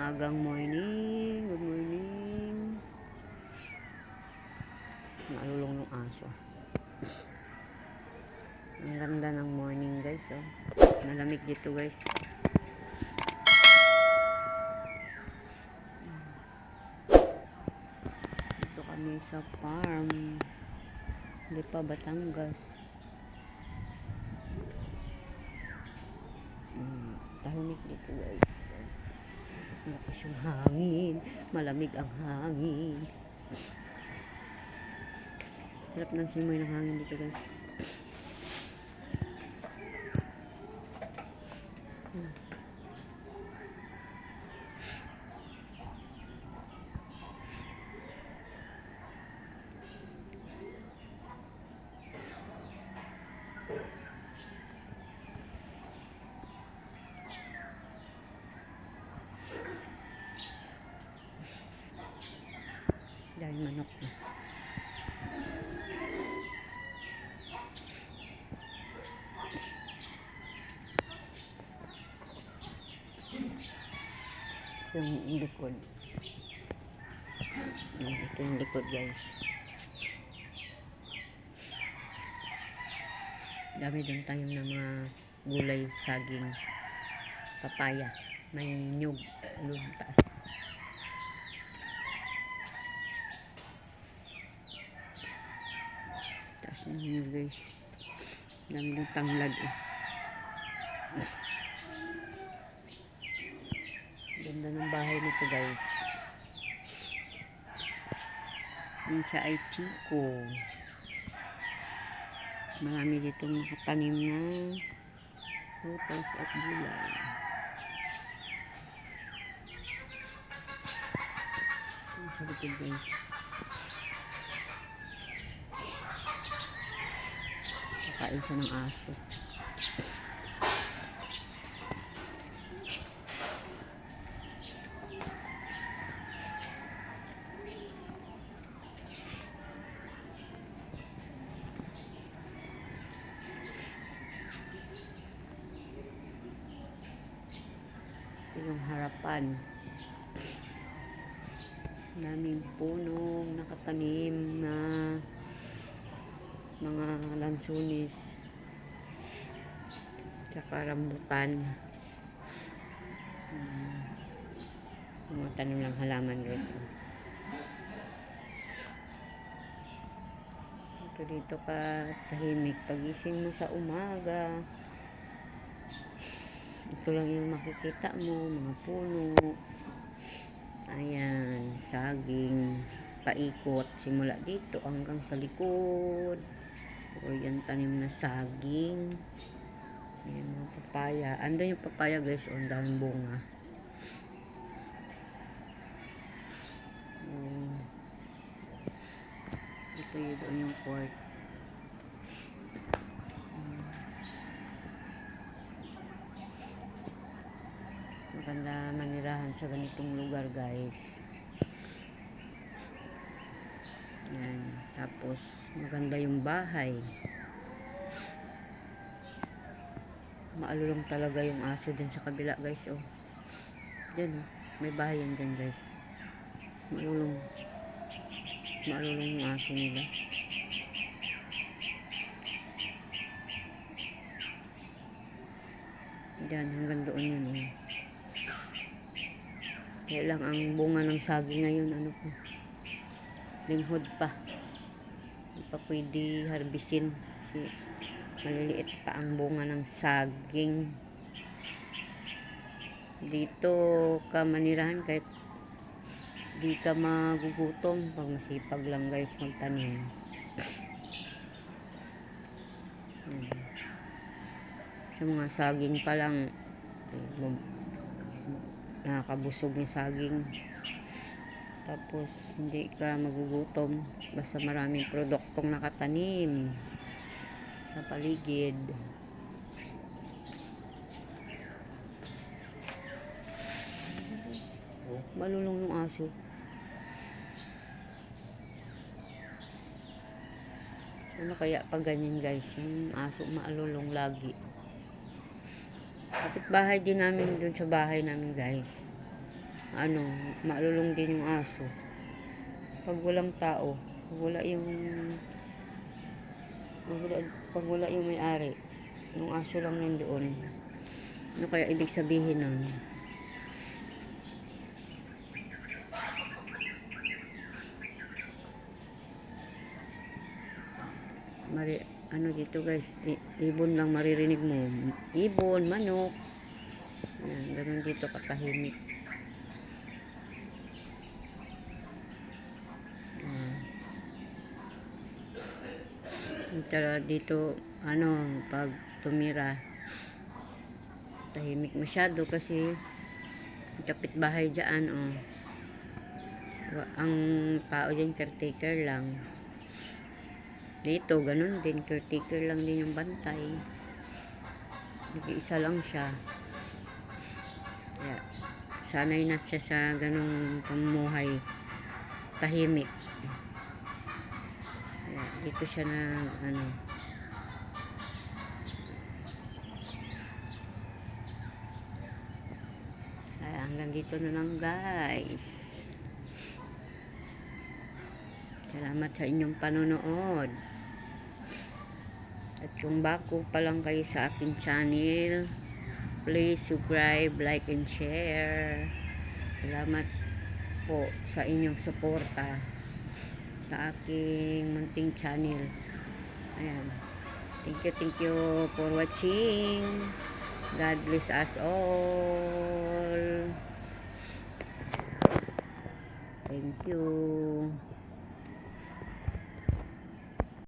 Maagang morning. Good morning. Naalulong yung aso. Ang ganda ng morning guys. Oh. Malamig dito guys. Dito kami sa farm. Hindi pa Batangas. Tahimik dito guys. Malakas yung hangin. Malamig ang hangin. Sarap ng simoy ng hangin dito guys. Dahil manok na. Yung likod. Ito yung likod guys. Dami doon tayong ng mga gulay, saging, papaya. May nyug doon taas. Taas ng nyug guys. Dami doon tanglad eh. Ganda ng bahay nito guys. Yung siya ay Chico. Marami dito nakatanim na prutas at gulay. Ang sa likod guys. Kakain siya ng aso. Yung harapan, daming punong nakatanim na mga lansunis tsaka rambutan. Mga tanim lang halaman guys. Dito ka tahimik pagising mo sa umaga. Ito lang yung makikita mo, mga puno. Ayan, saging, paikot. Simula dito hanggang sa likod. O yan, tanim na saging. Ayan, mga papaya. Andun yung papaya guys, ang daming bunga. Ito yung court. Maganda manirahan sa ganitong lugar guys. Yan. Tapos maganda yung bahay. Maalulong talaga yung aso din sa kabila guys. Oh. Diyan oh. May bahay yan dyan guys. Maalulong yung aso nila. Diyan hanggang doon yun oh. Kaya lang ang bunga ng saging ngayon, ano po, linghod pa. Hindi pa pwede harbisin kasi maliliit pa ang bunga ng saging. Dito ka manirahan kahit di ka magugutom pag masipag lang guys magtanim. Sa mga saging pa lang, nakakabusog ng saging. Tapos hindi ka magugutom basta maraming produktong nakatanim sa paligid. Malulong yung aso. Ano kaya pag ganyan guys, yung aso maalulong lagi. Kapit bahay din namin dun sa bahay namin guys. ano, malulong din yung aso. Pag walang tao, pag wala yung may-ari, yung aso lang nandoon. Ano kaya ibig sabihin nun? Ano dito guys, ibon lang maririnig mo. Ibon, manok. Ayan, ganun dito katahimik. Dito, ano, pag tumira, tahimik masyado kasi kapitbahay dyan, oh. Ang tao dyan, caretaker lang. Dito, ganun din, caretaker lang din yung bantay. Nag-iisa lang siya. Kaya, sanay na siya sa ganung pamumuhay. Tahimik. Kaya, dito siya na, ano, kaya hanggang dito na lang guys. Salamat sa inyong panonood. At kung bago pa lang kayo sa aking channel, please subscribe, like, and share. Salamat po sa inyong suporta sa aking munting channel. Ayan. Thank you for watching. God bless us all. Thank you.